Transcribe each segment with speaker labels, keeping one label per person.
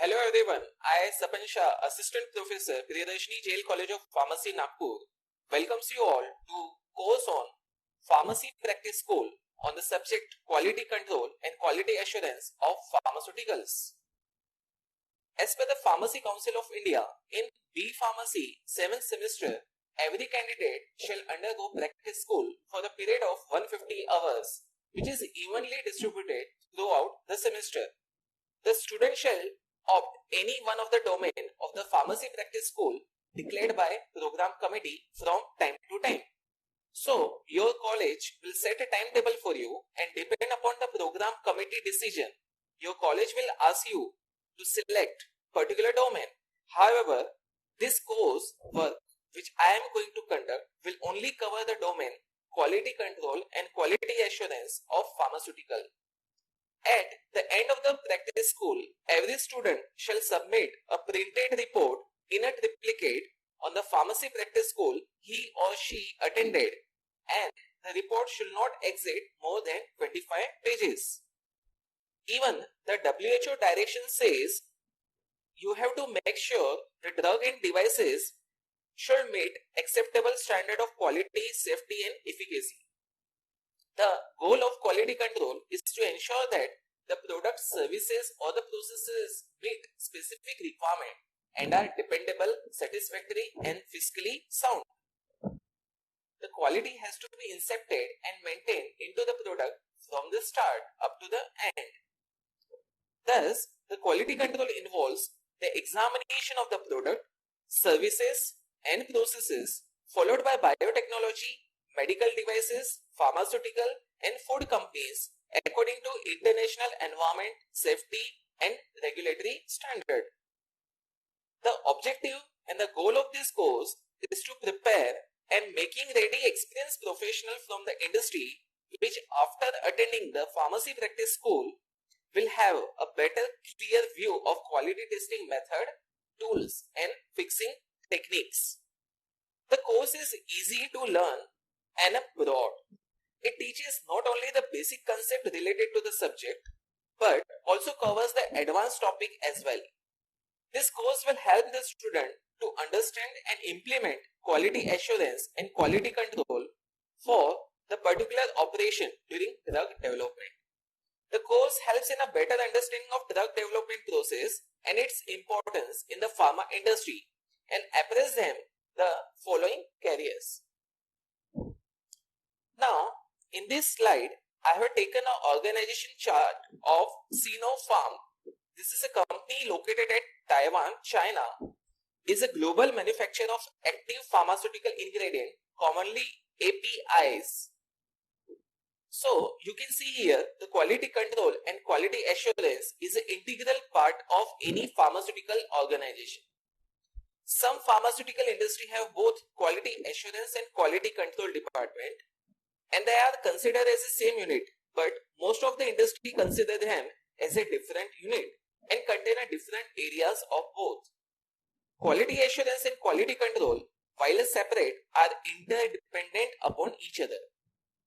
Speaker 1: Hello everyone, I Sapan Shah, Assistant Professor, Priyadarshini Jail College of Pharmacy, Nagpur, welcomes you all to course on Pharmacy Practice School on the subject Quality Control and Quality Assurance of Pharmaceuticals. As per the Pharmacy Council of India, in B Pharmacy 7th semester, every candidate shall undergo practice school for the period of 150 hours, which is evenly distributed throughout the semester. The student shall opt any one of the domain of the pharmacy practice school declared by program committee from time to time. So, your college will set a timetable for you, and depending upon the program committee decision, your college will ask you to select particular domain. However, this course work which I am going to conduct will only cover the domain quality control and quality assurance of pharmaceutical. At the end of the practice school, every student shall submit a printed report in a triplicate on the pharmacy practice school he or she attended, and the report should not exceed more than 25 pages. Even the WHO direction says you have to make sure the drug and devices should meet acceptable standard of quality, safety and efficacy. The goal of quality control is to ensure that the product, services or the processes meet specific requirement and are dependable, satisfactory and fiscally sound. The quality has to be incepted and maintained into the product from the start up to the end. Thus, the quality control involves the examination of the product, services and processes followed by biotechnology, medical devices, pharmaceutical and food companies according to international environment, safety and regulatory standard. The objective and the goal of this course is to prepare and making ready experienced professionals from the industry which after attending the pharmacy practice school will have a better clear view of quality testing method, tools and fixing techniques. The course is easy to learn and broad. It teaches not only the basic concept related to the subject, but also covers the advanced topic as well. This course will help the student to understand and implement quality assurance and quality control for the particular operation during drug development. The course helps in a better understanding of drug development process and its importance in the pharma industry and appraise them the following careers. Now, in this slide, I have taken an organization chart of Sinopharm. This is a company located at Taiwan, China. It is a global manufacturer of active pharmaceutical ingredient, commonly APIs. So, you can see here the quality control and quality assurance is an integral part of any pharmaceutical organization. Some pharmaceutical industry have both quality assurance and quality control department, and they are considered as the same unit, but most of the industry consider them as a different unit and contain a different areas of both. Quality assurance and quality control, while separate, are interdependent upon each other.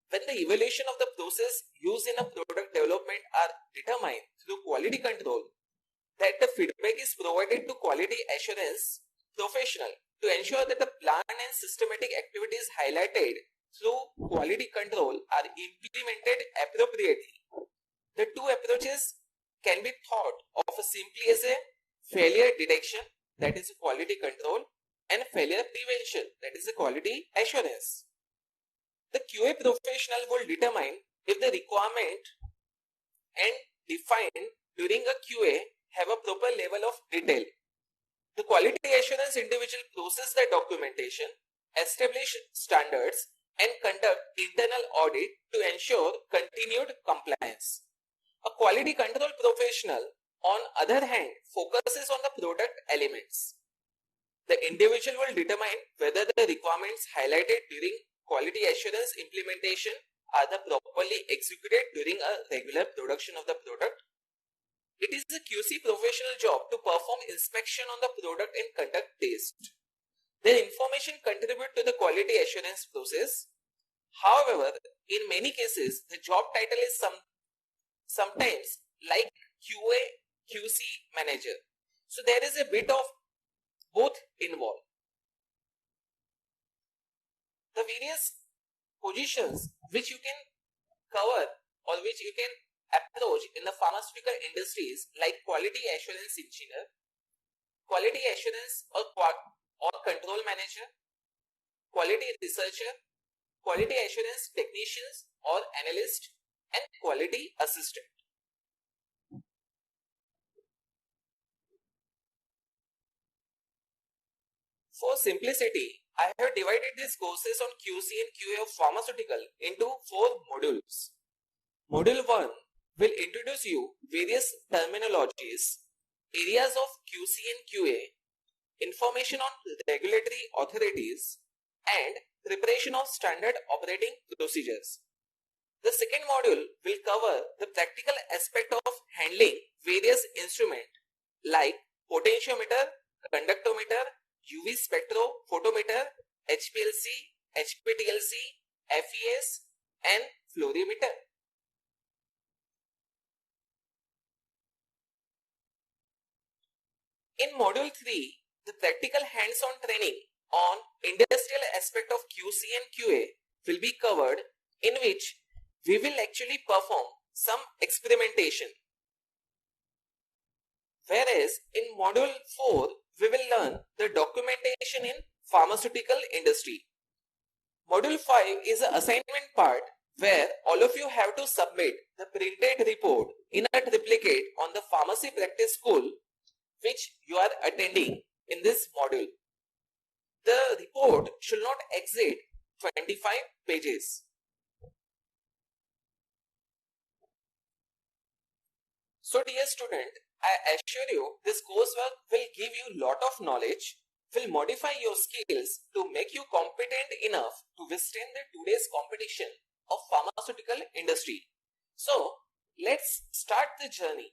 Speaker 1: When the evaluation of the process used in a product development are determined through quality control, that the feedback is provided to quality assurance professional to ensure that the plan and systematic activities highlighted through quality control are implemented appropriately. The two approaches can be thought of simply as a failure detection, that is quality control, and failure prevention, that is a quality assurance. The QA professional will determine if the requirement and defined during a QA have a proper level of detail. The quality assurance individual process the documentation, establish standards, and conduct internal audit to ensure continued compliance. A quality control professional, on other hand, focuses on the product elements. The individual will determine whether the requirements highlighted during quality assurance implementation are properly executed during a regular production of the product. It is the QC professional job to perform inspection on the product and conduct test. Their information contribute to the quality assurance process. However, in many cases, the job title is sometimes like QA QC manager. So there is a bit of both involved. The various positions which you can cover or which you can approach in the pharmaceutical industries like quality assurance engineer, quality assurance or control manager, quality researcher, quality assurance technicians or analyst, and quality assistant. For simplicity, I have divided these courses on QC and QA of pharmaceutical into 4 modules. Module 1 will introduce you various terminologies, areas of QC and QA, information on regulatory authorities, and preparation of standard operating procedures. The second module will cover the practical aspect of handling various instruments like potentiometer, conductometer, UV spectrophotometer, HPLC, HPTLC, FES, and fluorimeter. In Module 3, the practical hands-on training on industrial aspect of QC and QA will be covered, in which we will actually perform some experimentation. Whereas in Module 4, we will learn the documentation in pharmaceutical industry. Module 5 is the assignment part where all of you have to submit the printed report in a triplicate on the pharmacy practice school which you are attending in this module. The report should not exceed 25 pages. So dear student, I assure you this coursework will give you lot of knowledge, will modify your skills to make you competent enough to withstand the today's competition of pharmaceutical industry. So let's start the journey.